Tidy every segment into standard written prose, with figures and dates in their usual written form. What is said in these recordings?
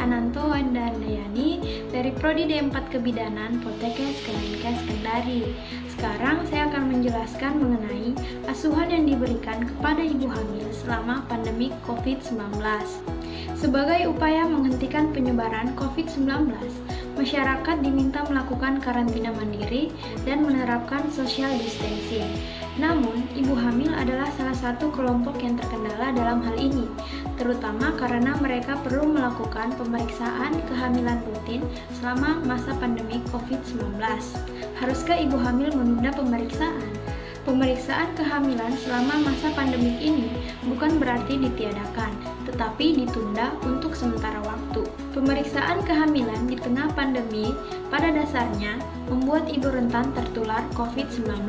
Ananto Wanda Andayani dari Prodi D4 Kebidanan Poltekkes Kemenkes Kendari. Sekarang saya akan menjelaskan mengenai asuhan yang diberikan kepada ibu hamil selama pandemi COVID-19. Sebagai upaya menghentikan penyebaran COVID-19, masyarakat diminta melakukan karantina mandiri dan menerapkan social distancing. Namun, ibu hamil adalah salah satu kelompok yang terkendala dalam hal ini, terutama karena mereka perlu melakukan pemeriksaan kehamilan rutin selama masa pandemi COVID-19. Haruskah ibu hamil menunda pemeriksaan? Pemeriksaan kehamilan selama masa pandemik ini bukan berarti ditiadakan, tetapi ditunda untuk sementara waktu. Pemeriksaan kehamilan di tengah pandemi pada dasarnya membuat ibu rentan tertular COVID-19.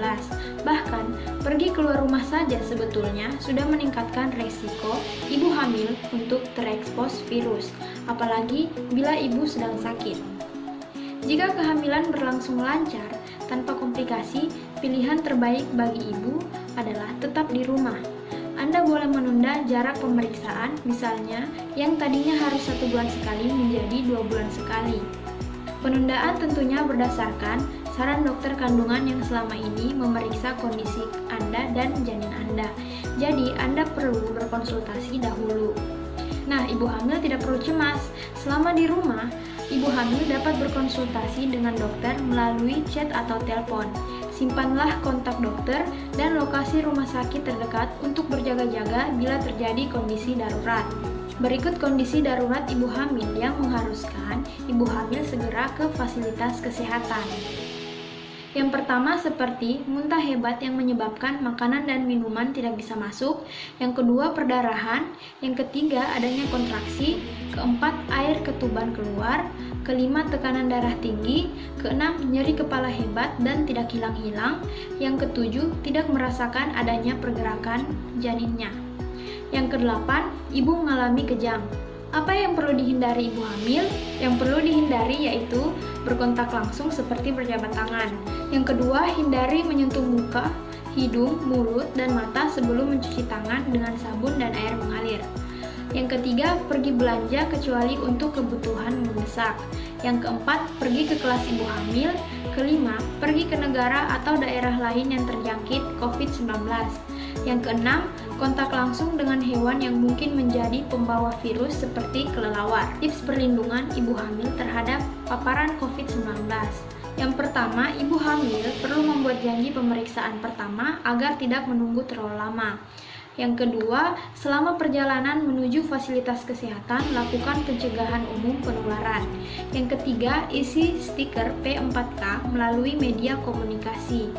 Bahkan, pergi keluar rumah saja sebetulnya sudah meningkatkan resiko ibu hamil untuk terekspos virus, apalagi bila ibu sedang sakit. Jika kehamilan berlangsung lancar tanpa komplikasi, pilihan terbaik bagi ibu adalah tetap di rumah. Anda boleh menunda jarak pemeriksaan, misalnya yang tadinya harus 1 bulan sekali menjadi 2 bulan sekali. Penundaan tentunya berdasarkan saran dokter kandungan yang selama ini memeriksa kondisi Anda dan janin Anda. Jadi, Anda perlu berkonsultasi dahulu. Nah, ibu hamil tidak perlu cemas. Selama di rumah, ibu hamil dapat berkonsultasi dengan dokter melalui chat atau telepon. Simpanlah kontak dokter dan lokasi rumah sakit terdekat untuk berjaga-jaga bila terjadi kondisi darurat. Berikut kondisi darurat ibu hamil yang mengharuskan ibu hamil segera ke fasilitas kesehatan. Yang pertama seperti muntah hebat yang menyebabkan makanan dan minuman tidak bisa masuk. Yang kedua perdarahan. Yang ketiga adanya kontraksi. Keempat air ketuban keluar. Kelima tekanan darah tinggi. Keenam nyeri kepala hebat dan tidak hilang-hilang. Yang ketujuh tidak merasakan adanya pergerakan janinnya. Yang kedelapan ibu mengalami kejang. Apa yang perlu dihindari ibu hamil? Yang perlu dihindari yaitu berkontak langsung seperti berjabat tangan. Yang kedua, hindari menyentuh muka, hidung, mulut, dan mata sebelum mencuci tangan dengan sabun dan air mengalir. Yang ketiga, pergi belanja kecuali untuk kebutuhan mendesak. Yang keempat, pergi ke kelas ibu hamil. Kelima, pergi ke negara atau daerah lain yang terjangkit COVID-19. Yang keenam, kontak langsung dengan hewan yang mungkin menjadi pembawa virus seperti kelelawar. Tips perlindungan ibu hamil terhadap paparan COVID-19. Yang pertama, ibu hamil perlu membuat janji pemeriksaan pertama agar tidak menunggu terlalu lama. Yang kedua, selama perjalanan menuju fasilitas kesehatan, lakukan pencegahan umum penularan. Yang ketiga, isi stiker P4K melalui media komunikasi.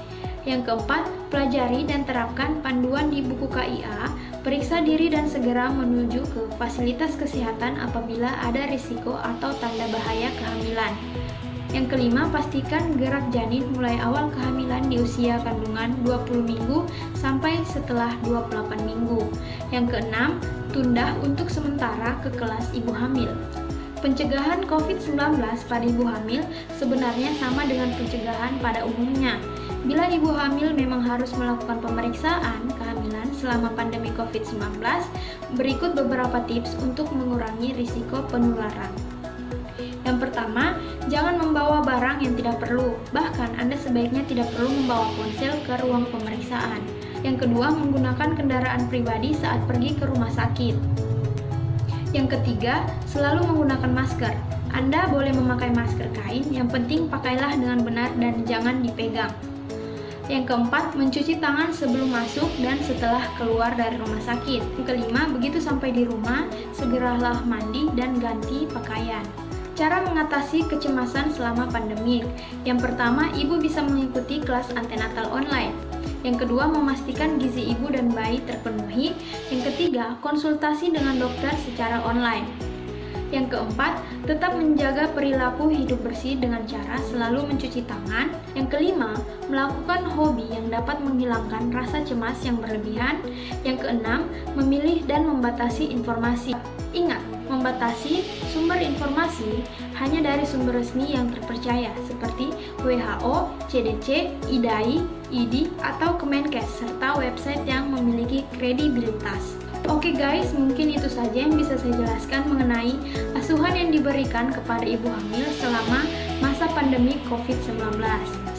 Yang keempat, pelajari dan terapkan panduan di buku KIA, periksa diri dan segera menuju ke fasilitas kesehatan apabila ada risiko atau tanda bahaya kehamilan. Yang kelima, pastikan gerak janin mulai awal kehamilan di usia kandungan 20 minggu sampai setelah 28 minggu. Yang keenam, tunda untuk sementara ke kelas ibu hamil. Pencegahan COVID-19 pada ibu hamil sebenarnya sama dengan pencegahan pada umumnya. Bila ibu hamil memang harus melakukan pemeriksaan kehamilan selama pandemi COVID-19, berikut beberapa tips untuk mengurangi risiko penularan. Yang pertama, jangan membawa barang yang tidak perlu. Bahkan, Anda sebaiknya tidak perlu membawa ponsel ke ruang pemeriksaan. Yang kedua, menggunakan kendaraan pribadi saat pergi ke rumah sakit. Yang ketiga, selalu menggunakan masker. Anda boleh memakai masker kain, yang penting pakailah dengan benar dan jangan dipegang. Yang keempat, mencuci tangan sebelum masuk dan setelah keluar dari rumah sakit. Yang kelima, begitu sampai di rumah, segeralah mandi dan ganti pakaian. Cara mengatasi kecemasan selama pandemi. Yang pertama, ibu bisa mengikuti kelas antenatal online. Yang kedua, memastikan gizi ibu dan bayi terpenuhi. Yang ketiga, konsultasi dengan dokter secara online. Yang keempat, tetap menjaga perilaku hidup bersih dengan cara selalu mencuci tangan. Yang kelima, melakukan hobi yang dapat menghilangkan rasa cemas yang berlebihan. Yang keenam, memilih dan membatasi informasi. Ingat, membatasi sumber informasi hanya dari sumber resmi yang terpercaya seperti WHO, CDC, IDAI, ID, atau Kemenkes, serta website yang memiliki kredibilitas. Oke guys, mungkin itu saja yang bisa saya jelaskan mengenai asuhan yang diberikan kepada ibu hamil selama masa pandemi COVID-19.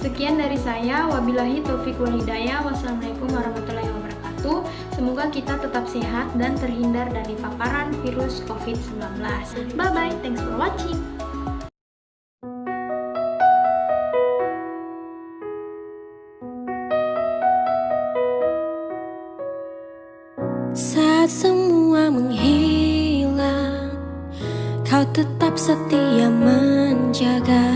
Sekian dari saya, wabillahi taufiq wal hidayah. Wassalamualaikum warahmatullahi wabarakatuh. Semoga kita tetap sehat dan terhindar dari paparan virus COVID-19. Bye-bye, thanks for watching. Saat semua menghilang, kau tetap setia menjaga.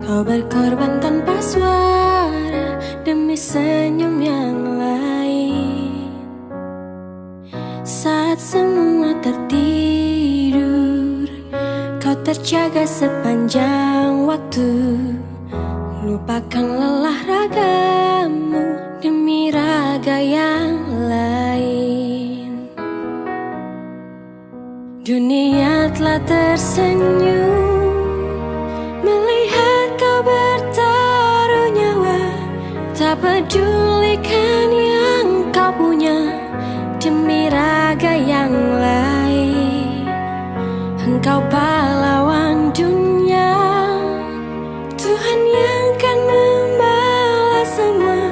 Kau berkorban tanpa suara demi senyum yang lain. Saat semua tertidur, kau terjaga sepanjang waktu. Lupakan lelah ragamu demi raga yang lain. Dunia telah tersenyum melihat kau bertaruh nyawa. Tak pedulikan yang kau punya demi raga yang lain. Engkau pahlawan dunia, Tuhan yang kan membalas semua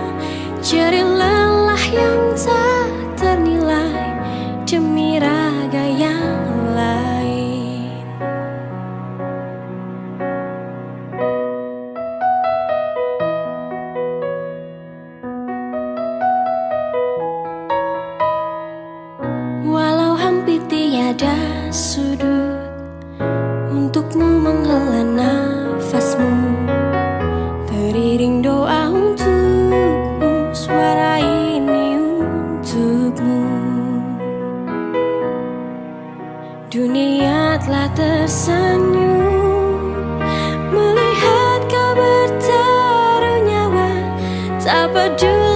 jerih lelah yang tak ternilai demi raga yang lain. Walau hampir tiada sudut untukmu menghela nafasmu, teriring doa untukmu, suara ini untukmu. Dunia telah tersenyum melihat kau bertaruh nyawa. Tak peduli